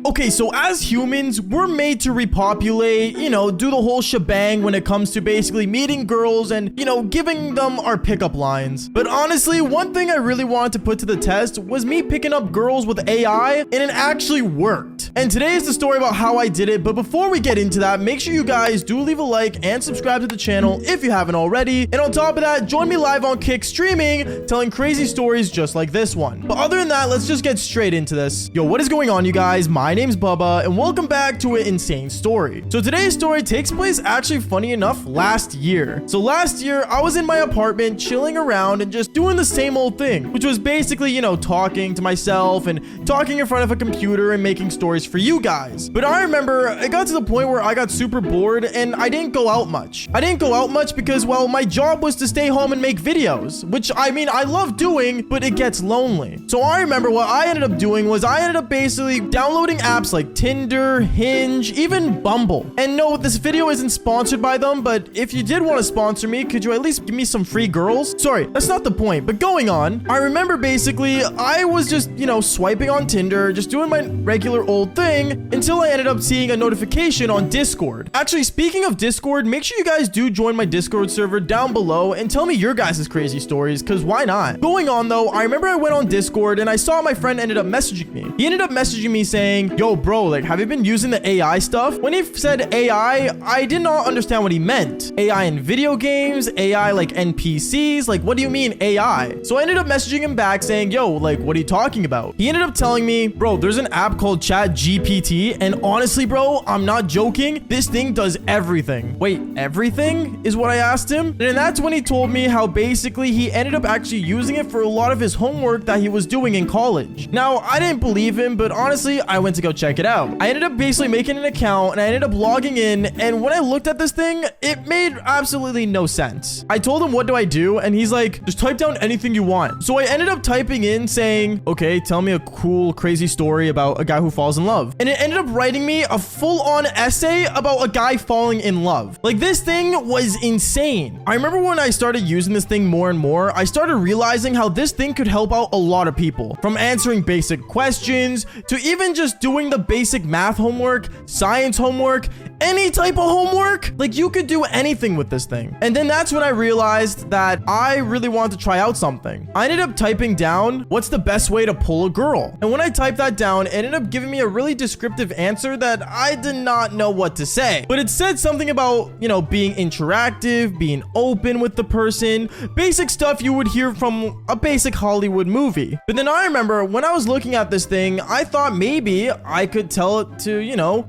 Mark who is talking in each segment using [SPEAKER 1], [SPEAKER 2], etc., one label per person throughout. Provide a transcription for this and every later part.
[SPEAKER 1] Okay, so as humans, we're made to repopulate, do the whole shebang when it comes to basically meeting girls and, giving them our pickup lines. But honestly, one thing I really wanted to put to the test was me picking up girls with AI, and it actually worked. And today is the story about how I did it. But before we get into that, make sure you guys do leave a like and subscribe to the channel if you haven't already. And on top of that, join me live on Kick streaming, telling crazy stories just like this one. But other than that, let's just get straight into this. Yo, what is going on, you guys? My name's Bubba, and welcome back to an insane story. So today's story takes place, actually funny enough, last year. So last year, I was in my apartment chilling around and just doing the same old thing, which was basically, talking to myself and talking in front of a computer and making stories for you guys. But I remember it got to the point where I got super bored and I didn't go out much. I didn't go out much because, well, my job was to stay home and make videos, which I mean, I love doing, but it gets lonely. So I remember what I ended up doing was I ended up basically downloading apps like Tinder, Hinge, even Bumble. And no, this video isn't sponsored by them, but if you did want to sponsor me, could you at least give me some free girls? Sorry, that's not the point, but going on, I remember basically I was just, swiping on Tinder, just doing my regular old thing until I ended up seeing a notification on Discord. Actually, speaking of Discord, make sure you guys do join my Discord server down below and tell me your guys' crazy stories, because why not? Going on though, I remember I went on Discord and I saw my friend ended up messaging me. He ended up messaging me saying, yo bro, like, have you been using the AI stuff? When he said AI, I did not understand what he meant. AI in video games, AI like NPCs, like what do you mean AI? So I ended up messaging him back saying, yo, like, what are you talking about? He ended up telling me, bro, there's an app called ChatGPT, and honestly, bro, I'm not joking, this thing does everything. Wait, everything is what I asked him? And that's when he told me how basically he ended up actually using it for a lot of his homework that he was doing in college. Now, I didn't believe him, but honestly, I went to go check it out. I ended up basically making an account and I ended up logging in, and when I looked at this thing, it made absolutely no sense. I told him, what do I do? And he's like, just type down anything you want. So I ended up typing in saying, okay, tell me a cool, crazy story about a guy who falls in love. And it ended up writing me a full-on essay about a guy falling in love. Like, this thing was insane. I remember when I started using this thing more and more, I started realizing how this thing could help out a lot of people, from answering basic questions to even just doing the basic math homework, science homework, any type of homework. Like, you could do anything with this thing. And then that's when I realized that I really wanted to try out something. I ended up typing down, what's the best way to pull a girl? And when I typed that down, it ended up giving me a really descriptive answer that I did not know what to say. But it said something about, being interactive, being open with the person, basic stuff you would hear from a basic Hollywood movie. But then I remember when I was looking at this thing, I thought maybe I could tell it to,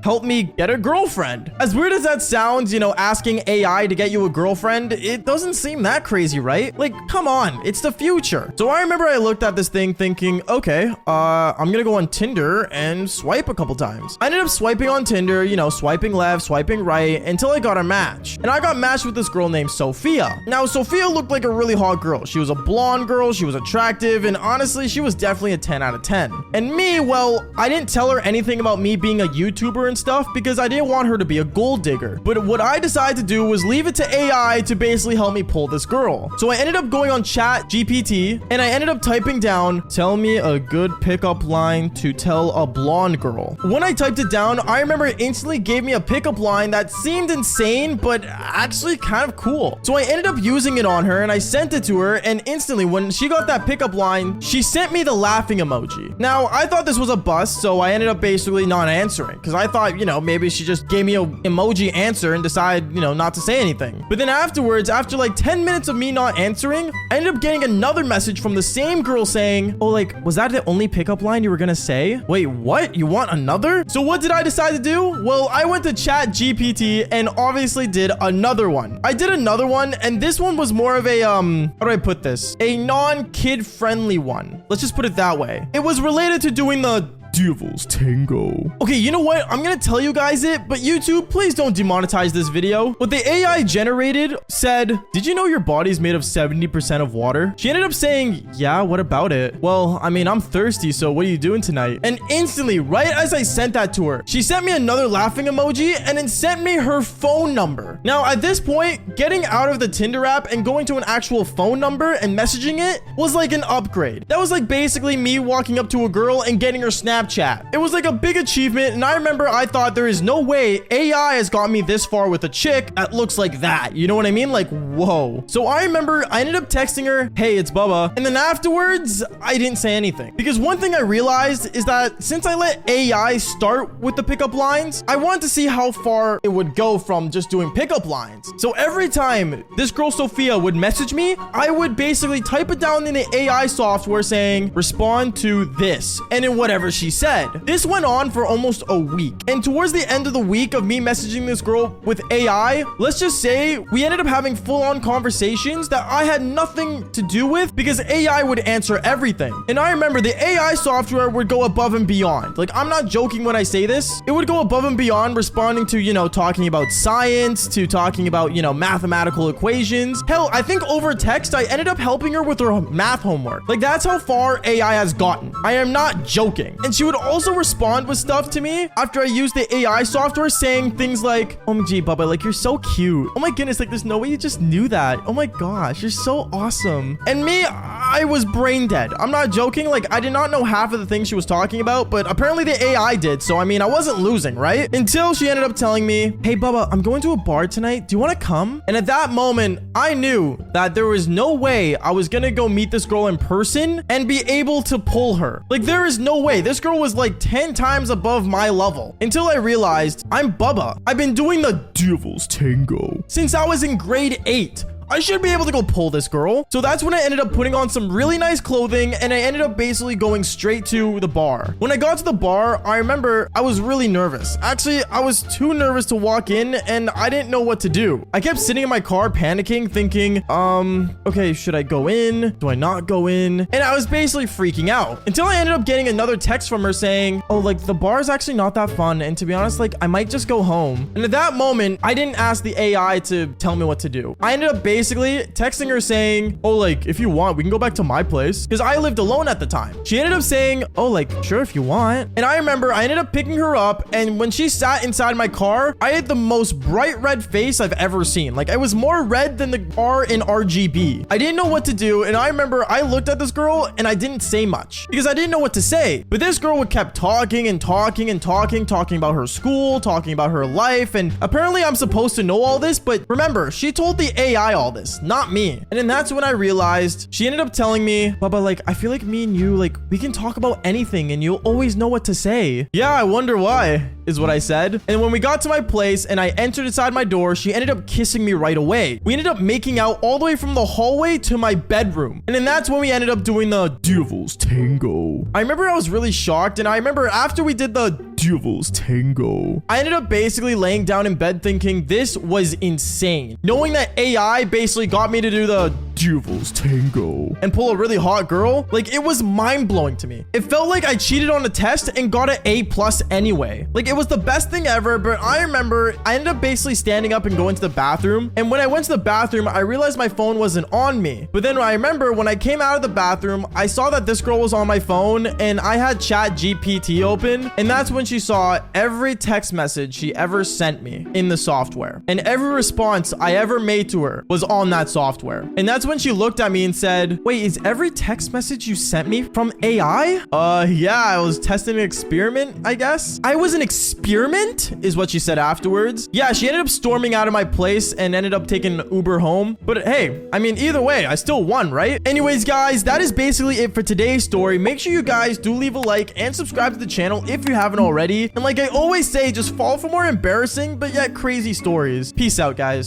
[SPEAKER 1] help me get a girlfriend. As weird as that sounds, asking AI to get you a girlfriend, it doesn't seem that crazy, right? Like, come on, it's the future. So I remember I looked at this thing thinking, okay, I'm gonna go on Tinder and swipe a couple times. I ended up swiping on Tinder, swiping left, swiping right, until I got a match. And I got matched with this girl named Sophia. Now, Sophia looked like a really hot girl. She was a blonde girl, she was attractive, and honestly, she was definitely a 10 out of 10. And me, well, I didn't tell her anything about me being a YouTuber and stuff because I didn't want her to be a gold digger. But what I decided to do was leave it to AI to basically help me pull this girl. So I ended up going on ChatGPT and I ended up typing down, tell me a good pickup line to tell a blonde girl. When I typed it down, I remember it instantly gave me a pickup line that seemed insane, but actually kind of cool. So I ended up using it on her and I sent it to her, and instantly when she got that pickup line, she sent me the laughing emoji. Now, I thought this was a bust, so I ended up basically not answering because I thought, maybe she just gave me an emoji answer and decided, not to say anything. But then afterwards, after like 10 minutes of me not answering, I ended up getting another message from the same girl saying, oh, like, was that the only pickup line you were gonna say? Wait, what? You want another? So what did I decide to do? Well, I went to ChatGPT and obviously did another one. I did another one, and this one was more of a, how do I put this? A non-kid friendly one. Let's just put it that way. It was related to doing the Devil's Tango. Okay, you know what? I'm gonna tell you guys it, but YouTube, please don't demonetize this video. What the AI generated said, did you know your body's made of 70% of water? She ended up saying, yeah, what about it? Well, I mean, I'm thirsty, so what are you doing tonight? And instantly, right as I sent that to her, she sent me another laughing emoji and then sent me her phone number. Now, at this point, getting out of the Tinder app and going to an actual phone number and messaging it was like an upgrade. That was like basically me walking up to a girl and getting her Snapchat Snapchat. It was like a big achievement, and I remember I thought there is no way AI has got me this far with a chick that looks like that. You know what I mean? Like, whoa. So I remember I ended up texting her, hey, it's Bubba. And then afterwards, I didn't say anything. Because one thing I realized is that since I let AI start with the pickup lines, I wanted to see how far it would go from just doing pickup lines. So every time this girl Sophia would message me, I would basically type it down in the AI software saying, respond to this, and in whatever she said. This went on for almost a week. And towards the end of the week of me messaging this girl with AI, let's just say we ended up having full-on conversations that I had nothing to do with because AI would answer everything. And I remember the AI software would go above and beyond. Like, I'm not joking when I say this. It would go above and beyond, responding to, you know, talking about science, to talking about, you know, mathematical equations. Hell, I think over text, I ended up helping her with her math homework. Like, that's how far AI has gotten. I am not joking. And she would also respond with stuff to me after I used the AI software, saying things like, OMG, Bubba, like, you're so cute. Oh my goodness, like, there's no way you just knew that. Oh my gosh, you're so awesome. And me, I was brain dead. I'm not joking. Like, I did not know half of the things she was talking about, but apparently the AI did. So, I mean, I wasn't losing, right? Until she ended up telling me, hey, Bubba, I'm going to a bar tonight. Do you want to come? And at that moment, I knew that there was no way I was going to go meet this girl in person and be able to pull her. Like, there is no way. This girl was like 10 times above my level until I realized I'm Bubba. I've been doing the Devil's Tango since I was in grade 8. I should be able to go pull this girl. So that's when I ended up putting on some really nice clothing, and I ended up basically going straight to the bar. When I got to the bar, I remember I was really nervous. Actually, I was too nervous to walk in, and I didn't know what to do. I kept sitting in my car panicking, thinking, okay, should I go in? Do I not go in? And I was basically freaking out until I ended up getting another text from her saying, oh, like, the bar is actually not that fun, and to be honest, like, I might just go home. And at that moment, I didn't ask the AI to tell me what to do. I ended up basically texting her saying, oh, like, if you want, we can go back to my place, because I lived alone at the time. She ended up saying, oh, like, sure, if you want. And I remember I ended up picking her up, and when she sat inside my car, I had the most bright red face I've ever seen. Like, I was more red than the car in RGB. I didn't know what to do, and I remember I looked at this girl and I didn't say much because I didn't know what to say. But this girl would kept talking and talking and talking about her school, talking about her life, and apparently I'm supposed to know all this, but remember, she told the AI all this, not me. And then that's when I realized she ended up telling me, Bubba, like, I feel like me and you, like, we can talk about anything and you'll always know what to say. Yeah, I wonder why, is what I said. And when we got to my place and I entered inside my door, she ended up kissing me right away. We ended up making out all the way from the hallway to my bedroom. And then that's when we ended up doing the Devil's Tango. I remember I was really shocked, and I remember after we did the Devil's Tango, I ended up basically laying down in bed thinking this was insane. Knowing that AI basically got me to do the Devil's Tango and pull a really hot girl, like, it was mind-blowing to me. It felt like I cheated on a test and got an A+ anyway. Like, it was the best thing ever. But I remember I ended up basically standing up and going to the bathroom, and when I went to the bathroom, I realized my phone wasn't on me. But then I remember when I came out of the bathroom, I saw that this girl was on my phone, and I had ChatGPT open, and that's when she saw every text message she ever sent me in the software, and every response I ever made to her was on that software. And that's when she looked at me and said, wait, is every text message you sent me from AI? Yeah, I was testing an experiment, I guess. I was an experiment, is what she said afterwards. Yeah, she ended up storming out of my place and ended up taking Uber home. But hey, I mean, either way, I still won, right? Anyways, guys, that is basically it for today's story. Make sure you guys do leave a like and subscribe to the channel if you haven't already. And like I always say, just fall for more embarrassing but yet crazy stories. Peace out, guys.